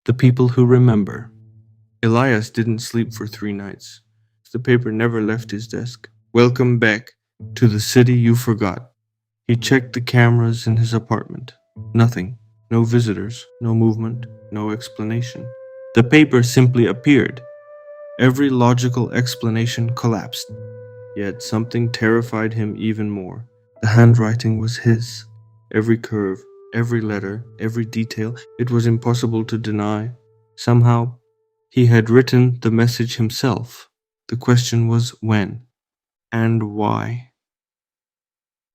The people who remember. Elias didn't sleep for 3 nights. The paper never left his desk. Welcome back to the city you forgot. He checked the cameras in his apartment. Nothing. No visitors, no movement, no explanation. The paper simply appeared. Every logical explanation collapsed. Yet something terrified him even more. The handwriting was his. Every curve, every letter, every detail, it was impossible to deny. Somehow, he had written the message himself. The question was when and why.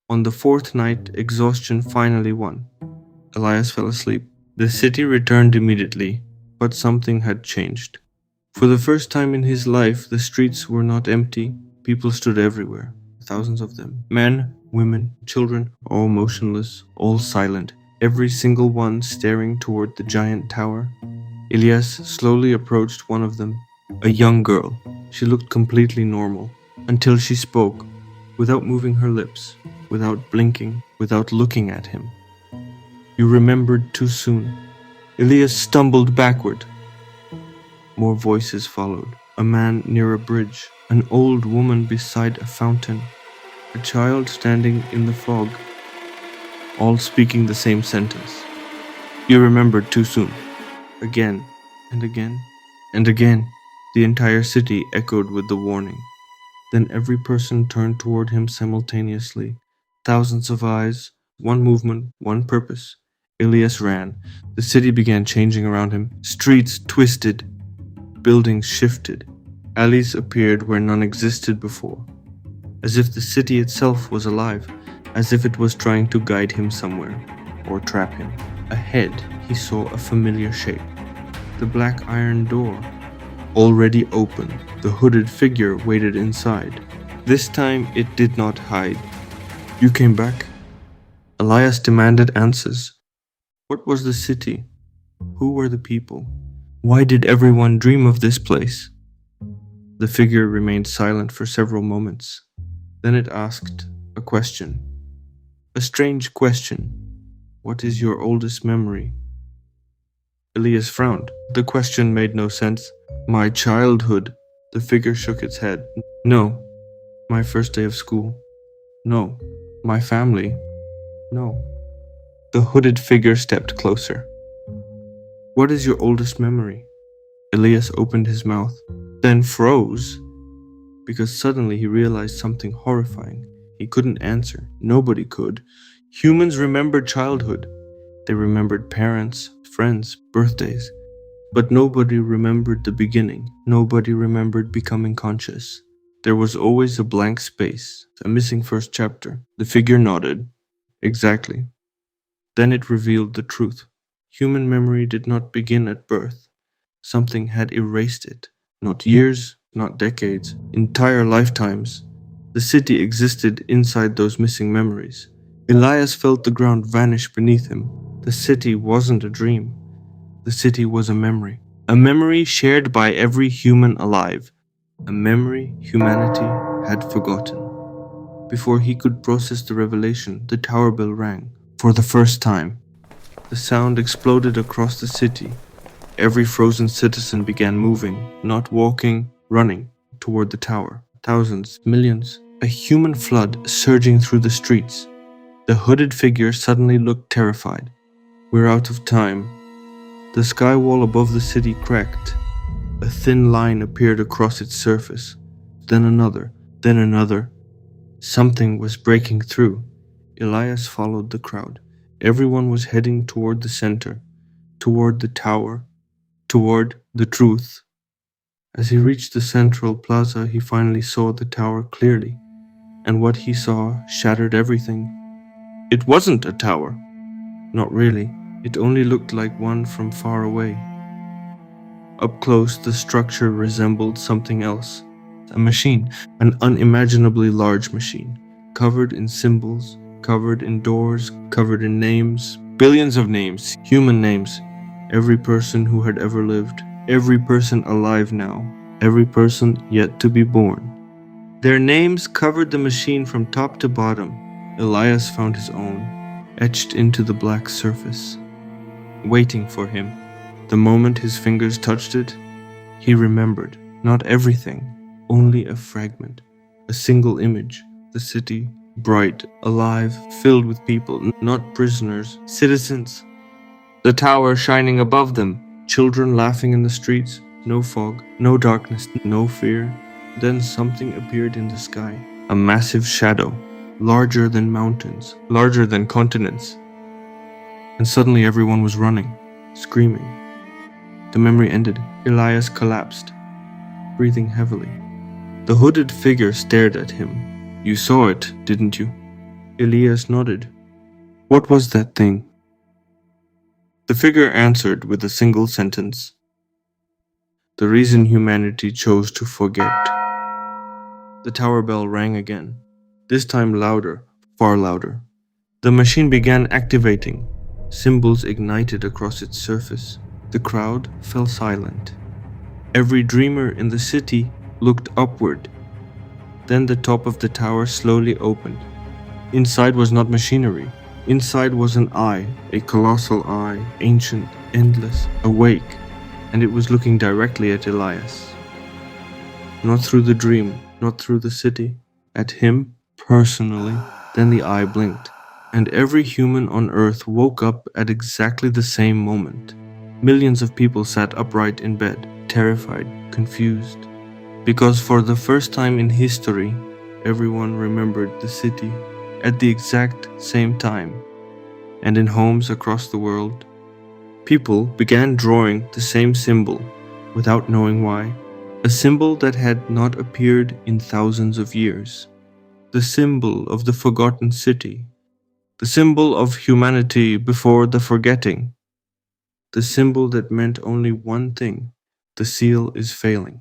On the fourth night, exhaustion finally won. Elias fell asleep. The city returned immediately, but something had changed. For the first time in his life, the streets were not empty. People stood everywhere, thousands of them. Men, women, children, all motionless, all silent, every single one staring toward the giant tower. Elias slowly approached one of them, a young girl. She looked completely normal, until she spoke, without moving her lips, without blinking, without looking at him. You remembered too soon. Elias stumbled backward. More voices followed. A man near a bridge, an old woman beside a fountain, a child standing in the fog, all speaking the same sentence. You remembered too soon. Again and again and again, the entire city echoed with the warning. Then every person turned toward him simultaneously. Thousands of eyes, one movement, one purpose. Elias ran. The city began changing around him. Streets twisted. Buildings shifted. Alleys appeared where none existed before. As if the city itself was alive. As if it was trying to guide him somewhere. Or trap him. Ahead, he saw a familiar shape. The black iron door. Already open, the hooded figure waited inside. This time it did not hide. You came back? Elias demanded answers. What was the city? Who were the people? Why did everyone dream of this place? The figure remained silent for several moments. Then it asked a question. A strange question. What is your oldest memory? Elias frowned. The question made no sense. My childhood. The figure shook its head. No. My first day of school. No. My family. No. The hooded figure stepped closer. What is your oldest memory? Elias opened his mouth, then froze, because suddenly he realized something horrifying. He couldn't answer. Nobody could. Humans remembered childhood. They remembered parents, friends, birthdays. But nobody remembered the beginning. Nobody remembered becoming conscious. There was always a blank space, a missing first chapter. The figure nodded. Exactly. Then it revealed the truth. Human memory did not begin at birth. Something had erased it. Not years, not decades, entire lifetimes. The city existed inside those missing memories. Elias felt the ground vanish beneath him. The city wasn't a dream. The city was a memory shared by every human alive, a memory humanity had forgotten. Before he could process the revelation, the tower bell rang. For the first time, the sound exploded across the city. Every frozen citizen began moving, not walking, running, toward the tower. Thousands, millions, a human flood surging through the streets. The hooded figure suddenly looked terrified. We're out of time. The sky wall above the city cracked. A thin line appeared across its surface. Then another, then another. Something was breaking through. Elias followed the crowd. Everyone was heading toward the center, toward the tower, toward the truth. As he reached the central plaza, he finally saw the tower clearly. And what he saw shattered everything. It wasn't a tower. Not really. It only looked like one from far away. Up close, the structure resembled something else. A machine, an unimaginably large machine, covered in symbols, covered in doors, covered in names, billions of names, human names. Every person who had ever lived, every person alive now, every person yet to be born. Their names covered the machine from top to bottom. Elias found his own, etched into the black surface. Waiting for him, The moment his fingers touched it, he remembered not everything, only a fragment, a single image, the city, bright, alive, filled with people, not prisoners, citizens. The tower shining above them, children laughing in the streets, no fog, no darkness, no fear. Then something appeared in the sky, a massive shadow, larger than mountains, larger than continents. And suddenly everyone was running, screaming. The memory ended. Elias collapsed, breathing heavily. The hooded figure stared at him. "You saw it, didn't you?" Elias nodded. "What was that thing?" The figure answered with a single sentence. "The reason humanity chose to forget." The tower bell rang again, this time louder, far louder. The machine began activating. Symbols ignited across its surface. The crowd fell silent. Every dreamer in the city looked upward. Then the top of the tower slowly opened. Inside was not machinery. Inside was an eye, a colossal eye, ancient, endless, awake, and it was looking directly at Elias. Not through the dream, not through the city, at him personally. Then the eye blinked, and every human on earth woke up at exactly the same moment. Millions of people sat upright in bed, terrified, confused, because for the first time in history, everyone remembered the city at the exact same time. And in homes across the world, people began drawing the same symbol without knowing why, a symbol that had not appeared in thousands of years, the symbol of the forgotten city, the symbol of humanity before the forgetting, the symbol that meant only one thing: the seal is failing.